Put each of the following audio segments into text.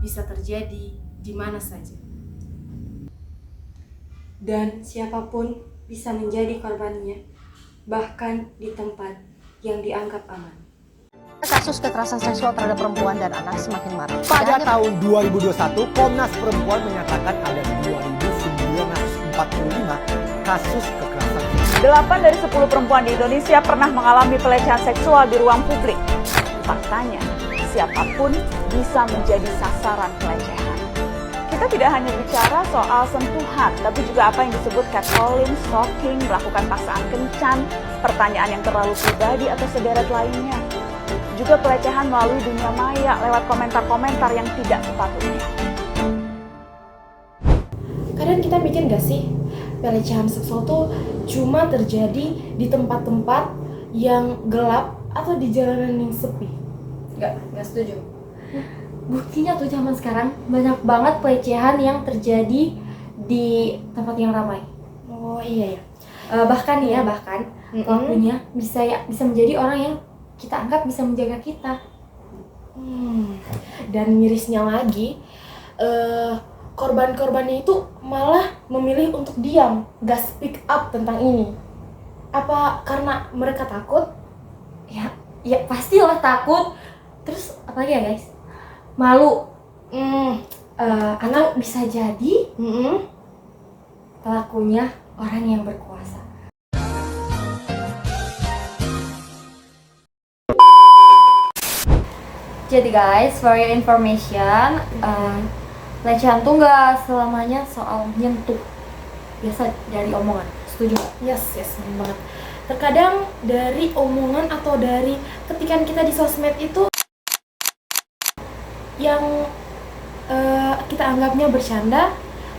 bisa terjadi di mana saja. Dan siapapun bisa menjadi korbannya, bahkan di tempat yang dianggap aman. Kasus kekerasan seksual terhadap perempuan dan anak semakin marak. Pada tahun 2021, Komnas Perempuan menyatakan ada 2.945 kasus kekerasan seksual. 8 dari 10 perempuan di Indonesia pernah mengalami pelecehan seksual di ruang publik. Faktanya, siapapun bisa menjadi sasaran pelecehan. Kita tidak hanya bicara soal sentuhan, tapi juga apa yang disebut catcalling, stalking, melakukan paksaan kencan, pertanyaan yang terlalu pribadi atau sederet lainnya. Juga pelecehan melalui dunia maya lewat komentar-komentar yang tidak sepatutnya. Kadang kita mikir gak sih, pelecehan seksual tuh cuma terjadi di tempat-tempat yang gelap atau di jalanan yang sepi? Nggak setuju. Buktinya tuh zaman sekarang banyak banget pelecehan yang terjadi di tempat yang ramai. Oh iya ya. Bahkan pelakunya bisa menjadi orang yang kita anggap bisa menjaga kita. Dan mirisnya lagi, korban-korbannya itu malah memilih untuk diam, gak speak up tentang ini. Apa karena mereka takut? Ya pastilah takut. Terus apa lagi ya guys? Malu. Atau bisa jadi pelakunya orang yang berkuasa. Jadi guys, for your information, pelecehan tuh nggak selamanya soal nyentuh. Biasa dari omongan. Setuju? Yes, benar banget. Terkadang dari omongan atau dari ketikan kita di sosmed itu yang kita anggapnya bercanda,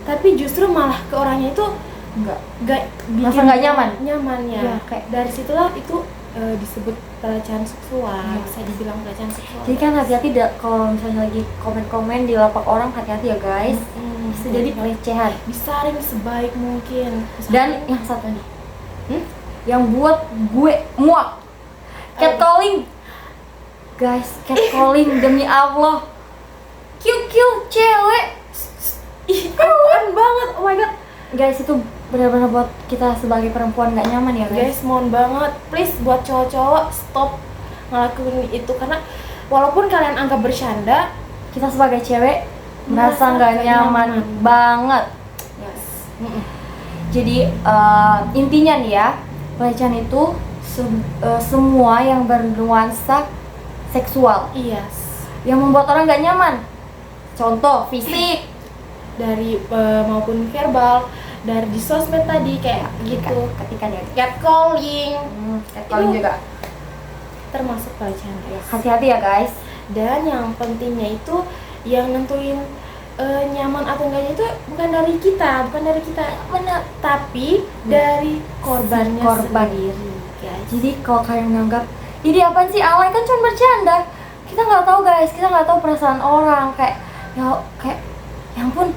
tapi justru malah ke orangnya itu nggak Masa nggak nyaman ya. Kayak dari situlah itu disebut pelecehan seksual. Bisa dibilang pelecehan seksual. jadi kan hati-hati kalau misalnya lagi komen-komen di lapak orang, hati-hati ya guys. Bisa jadi pelecehan. Disaring sebaik mungkin. Dan yang satu nih, yang buat gue muak, catcalling. Guys, catcalling demi Allah. QQ cewek. Apaan banget, oh my god. Guys, itu benar-benar buat kita sebagai perempuan gak nyaman ya guys. Guys, mohon banget, please buat cowok-cowok stop ngelakuin itu. Karena walaupun kalian anggap bercanda, Kita sebagai cewek merasa gak nyaman banget. yes. Jadi intinya nih ya, pelecehan itu semua yang bernuansa seksual, Yes. yang membuat orang gak nyaman. Contoh fisik, Dari maupun verbal, dari di sosmed tadi kayak gitu. ketika dia Catcalling, catcalling Itu- juga. termasuk pelecehan guys. Hati-hati ya guys. Dan yang pentingnya itu yang nentuin nyaman atau enggaknya itu bukan dari kita, Benar. tapi dari korbannya korban. sendiri, guys. Jadi kalau kalian menganggap ini apaan sih, alay, kan cuma bercanda. Kita nggak tahu guys, kita nggak tahu perasaan orang. Kayak ya ampun,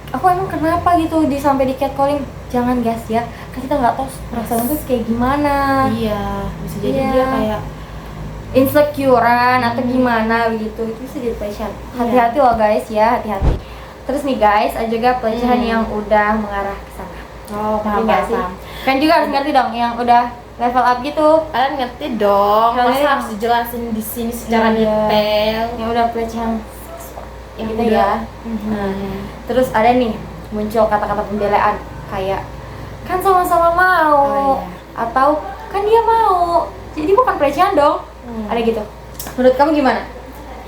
aku emang kenapa gitu sampai di catcalling. Jangan guys ya, kan kita nggak tahu perasaan itu kayak gimana. Iya, bisa jadi Iya. dia kayak Insecurean atau gimana begitu, itu bisa jadi pelecehan. Hati-hati loh guys ya, hati-hati. Terus nih guys, ada juga pelecehan yang udah mengarah ke sana. Ngerti nggak sih? Kan juga harus ngerti dong yang udah level up gitu. Kalian ngerti dong, Kalian masa yang- harus dijelasin di sini secara Iya. detail. Yang udah pelecehan Yang gitu udah- ya. Terus ada nih muncul kata-kata pembelaan kayak kan sama-sama mau, Oh, iya. atau kan dia mau, jadi bukan pelecehan dong. Ada gitu. Menurut kamu gimana?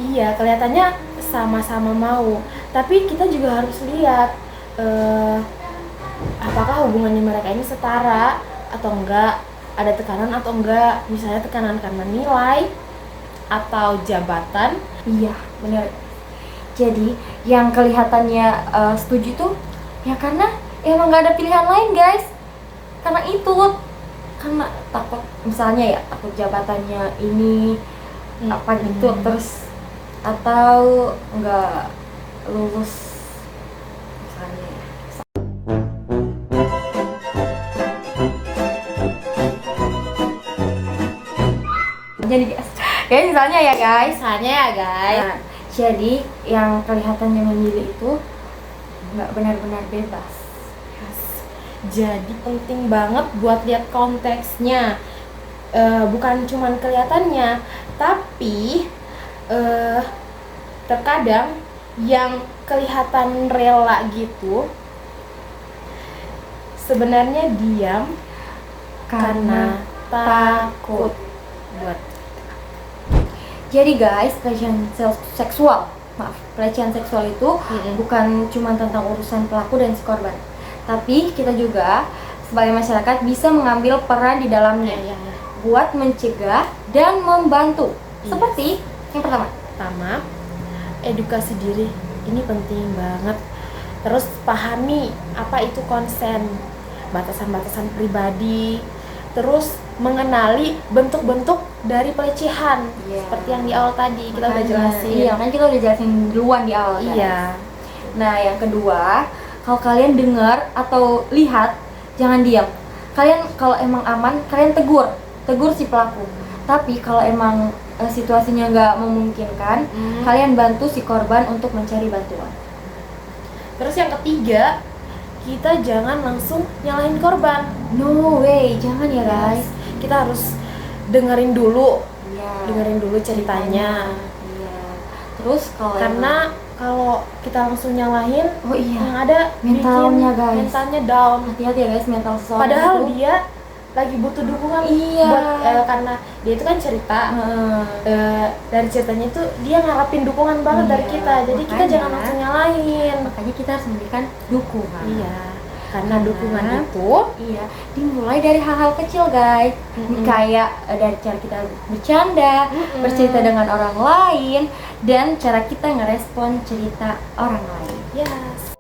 Iya, kelihatannya sama-sama mau, tapi kita juga harus lihat apakah hubungannya mereka ini setara atau enggak, ada tekanan atau enggak, misalnya tekanan karena nilai atau jabatan. Iya, benar. Jadi yang kelihatannya setuju tuh ya karena emang nggak ada pilihan lain guys. Karena itu, karena takut misalnya ya takut jabatannya ini apa gitu, terus atau nggak lulus misalnya ya. Jadi guys, kayak misalnya ya guys. Misalnya ya guys. Nah, Jadi yang kelihatannya memilih itu nggak benar-benar bebas. Yes. Jadi penting banget buat lihat konteksnya. Bukan cuman kelihatannya, tapi terkadang yang kelihatan rela gitu sebenarnya diam karena takut. Buat Jadi guys, pelecehan seksual itu bukan cuma tentang urusan pelaku dan si korban, tapi kita juga sebagai masyarakat bisa mengambil peran di dalamnya buat mencegah dan membantu. Yes. Seperti yang pertama, edukasi diri ini penting banget. Terus pahami apa itu konsen, batasan-batasan pribadi. Terus mengenali bentuk-bentuk dari pelecehan, seperti yang di awal tadi kita udah jelasin. Iya, kan kita udah jelasin duluan di awal kan. Iya. Nah, yang kedua, kalau kalian dengar atau lihat, jangan diam. Kalian kalau emang aman, kalian tegur si pelaku. Tapi kalau emang situasinya nggak memungkinkan, kalian bantu si korban untuk mencari bantuan. Terus yang ketiga, kita jangan langsung nyalahin korban. No way, jangan ya guys. Kita harus dengerin dulu Iya. ceritanya. Iya. Terus Karena kalau kita langsung nyalahin, oh iya, yang ada mentalnya, bikin guys. mentalnya down. hati-hati ya guys, mental seseorang Padahal itu. dia lagi butuh dukungan Iya. buat karena dia itu kan cerita. Dari ceritanya itu dia ngarapin dukungan banget Iya, dari kita. Jadi kita makanya. jangan langsung nyalahin. Makanya kita harus memberikan dukungan. Iya. Karena dukungan itu Iya, dimulai dari hal-hal kecil guys. Kayak dari cara kita bercanda, bercerita dengan orang lain, dan cara kita ngerespon cerita orang lain. yes.